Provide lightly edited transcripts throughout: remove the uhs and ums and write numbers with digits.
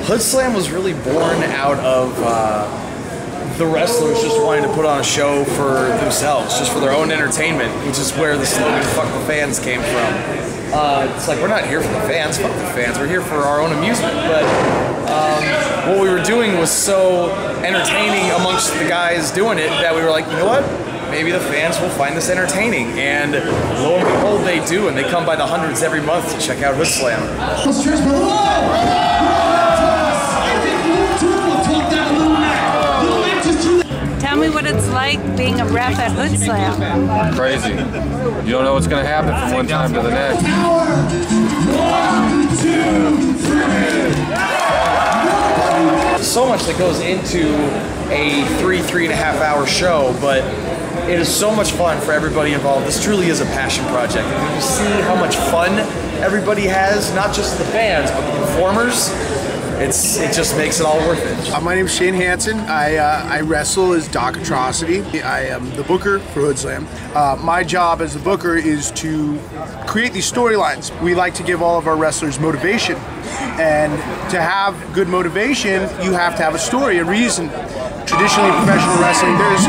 Hoodslam was really born out of the wrestlers just wanting to put on a show for themselves, just for their own entertainment, which is where the slogan "Fuck the Fans" came from. It's like, we're not here for the fans, fuck the fans, we're here for our own amusement. But what we were doing was so entertaining amongst the guys doing it that we were like, you know what? Maybe the fans will find this entertaining. And lo and behold, they do, and they come by the hundreds every month to check out Hoodslam. Tell me what it's like being a ref at Hoodslam. Crazy. You don't know what's going to happen from one time to the next. 1, 2, 3. So much that goes into a 3.5 hour show, but it is so much fun for everybody involved. This truly is a passion project. And when you see how much fun everybody has, not just the fans, but the performers, it just makes it all worth it. My name is Shane Hansen. I wrestle as Doc Atrocity. I am the booker for Hoodslam. My job as the booker is to create these storylines. We like to give all of our wrestlers motivation. And to have good motivation, you have to have a story, a reason. Traditionally, in professional wrestling, there's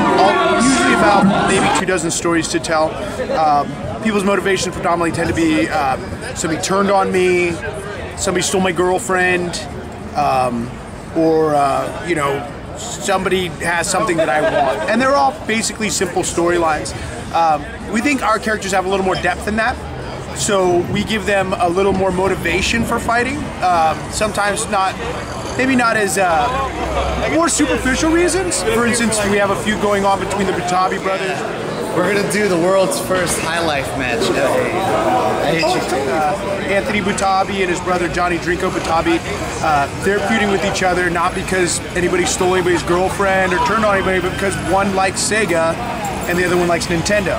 usually about maybe 24 stories to tell. People's motivations predominantly tend to be somebody turned on me, somebody stole my girlfriend, or you know, somebody has something that I want. And they're all basically simple storylines. We think our characters have a little more depth than that. So we give them a little more motivation for fighting. Sometimes maybe not as more superficial reasons. For instance, we have a feud going on between the Butabi brothers. We're gonna do the world's first high life match. Anthony Butabi and his brother Johnny Drinko Butabi, they're feuding with each other not because anybody stole anybody's girlfriend or turned on anybody, but because one likes Sega and the other one likes Nintendo.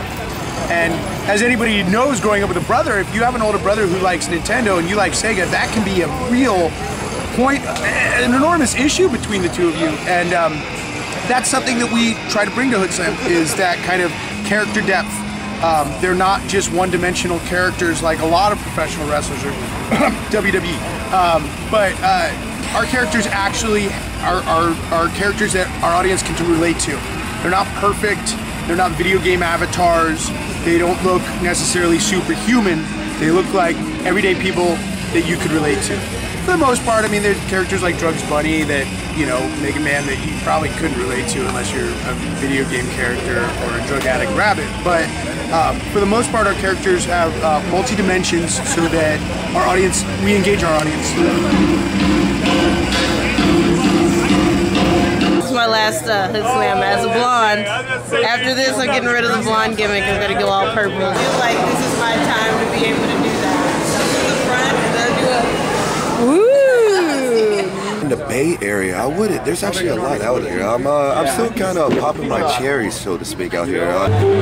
And as anybody knows, growing up with a brother, if you have an older brother who likes Nintendo and you like Sega, that can be a real point, an enormous issue between the two of you. And that's something that we try to bring to Hoodslam, is that kind of character depth. They're not just one-dimensional characters like a lot of professional wrestlers or WWE. But our characters actually are characters that our audience can relate to. They're not perfect. They're not video game avatars. They don't look necessarily superhuman. They look like everyday people that you could relate to. For the most part, I mean, there's characters like Drugs Bunny that, you know, Mega Man that you probably couldn't relate to unless you're a video game character or a drug addict rabbit. But for the most part, our characters have multi-dimensions so that we engage our audience. This is my last Hoodslam as a blonde. After this, I'm getting rid of the blonde gimmick. I'm gonna go all purple. I feel like this is my time to be able to do that. To the front and then do a in the Bay Area, there's actually a lot out here. I'm still kind of popping my cherries, so to speak, out here.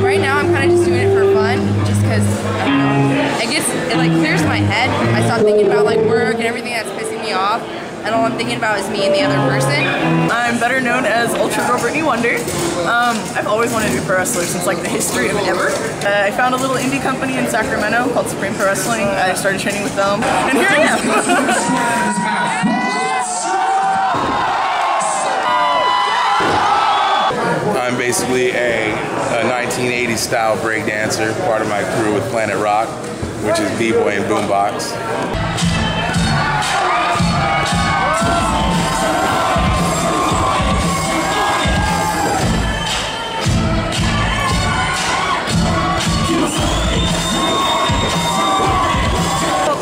Right now, I'm kind of just doing it for fun, just because, I don't know, I guess it like clears my head. I stop thinking about like work and everything that's pissing me off, and all I'm thinking about is me and the other person. I'm better known as Ultra Girl Brittany Wonder. I've always wanted to be a pro wrestler since like the history of ever. I found a little indie company in Sacramento called Supreme Pro Wrestling. I started training with them, and here I am. I'm basically a 1980s style breakdancer, part of my crew with Planet Rock, which is B-Boy and Boombox.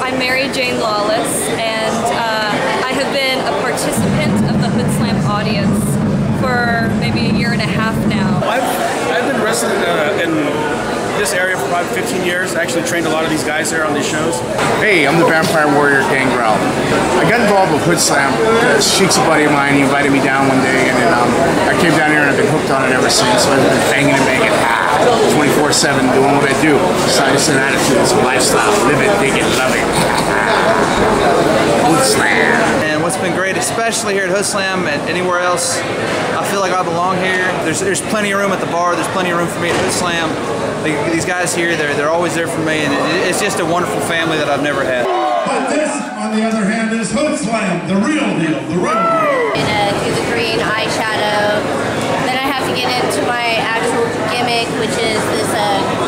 I'm Mary Jane Lawless, and I have been a participant of the Hoodslam audience for maybe a year and a half now. I've been wrestling in this area for probably 15 years. I actually trained a lot of these guys there on these shows. Hey, I'm the Vampire Warrior Gangrel. I got involved with Hoodslam because Sheik's a buddy of mine. He invited me down one day, and then I came down here and I've been hooked on it ever since. So I've been banging and banging 24/7 doing what I do. It's an attitude, it's a lifestyle. Live it, dig it, love it. Hoodslam. And It's been great, especially here at Hoodslam and anywhere else. I feel like I belong here. There's plenty of room at the bar. There's plenty of room for me at Hoodslam. These guys here, they're always there for me, and it's just a wonderful family that I've never had. But this, on the other hand, is Hoodslam, the real deal, the real deal. Do the green eyeshadow. Then I have to get into my actual gimmick, which is this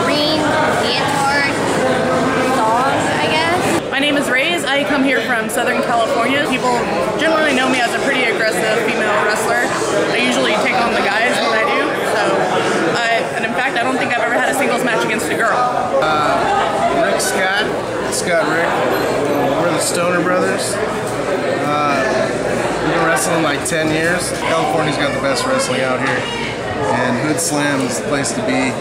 green leotard thong, I guess. My name is Ray's. I come here from Southern California. People generally know me as a pretty aggressive female wrestler. I usually take on the guys when I do. So, and in fact, I don't think I've ever had a singles match against a girl. Rick Scott Rick. We're the Stoner Brothers. We've been wrestling like 10 years. California's got the best wrestling out here, and Hoodslam is the place to be.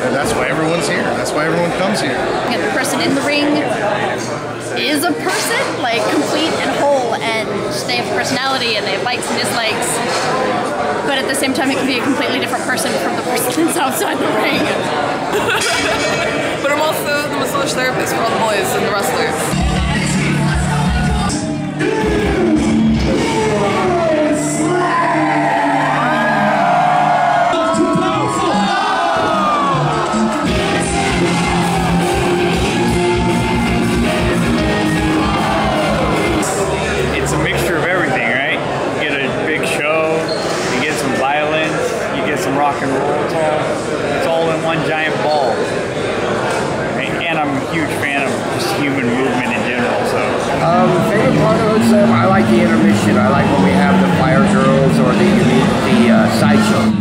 And that's why everyone's here. That's why everyone comes here. And the person in the ring is a person, like complete and whole, and they have personality and they have likes and dislikes. But at the same time, it can be a completely different person from the person that's outside the ring. But I'm also the massage therapist for all the boys and the wrestlers. It's a mixture of everything, right? You get a big show, you get some violence, you get some rock and roll. It's all in one giant ball. Right? And I'm a huge fan of just human movement in general. So, favorite part of Hoodslam, I like the intermission. I like when we have the fire girls or the sideshow.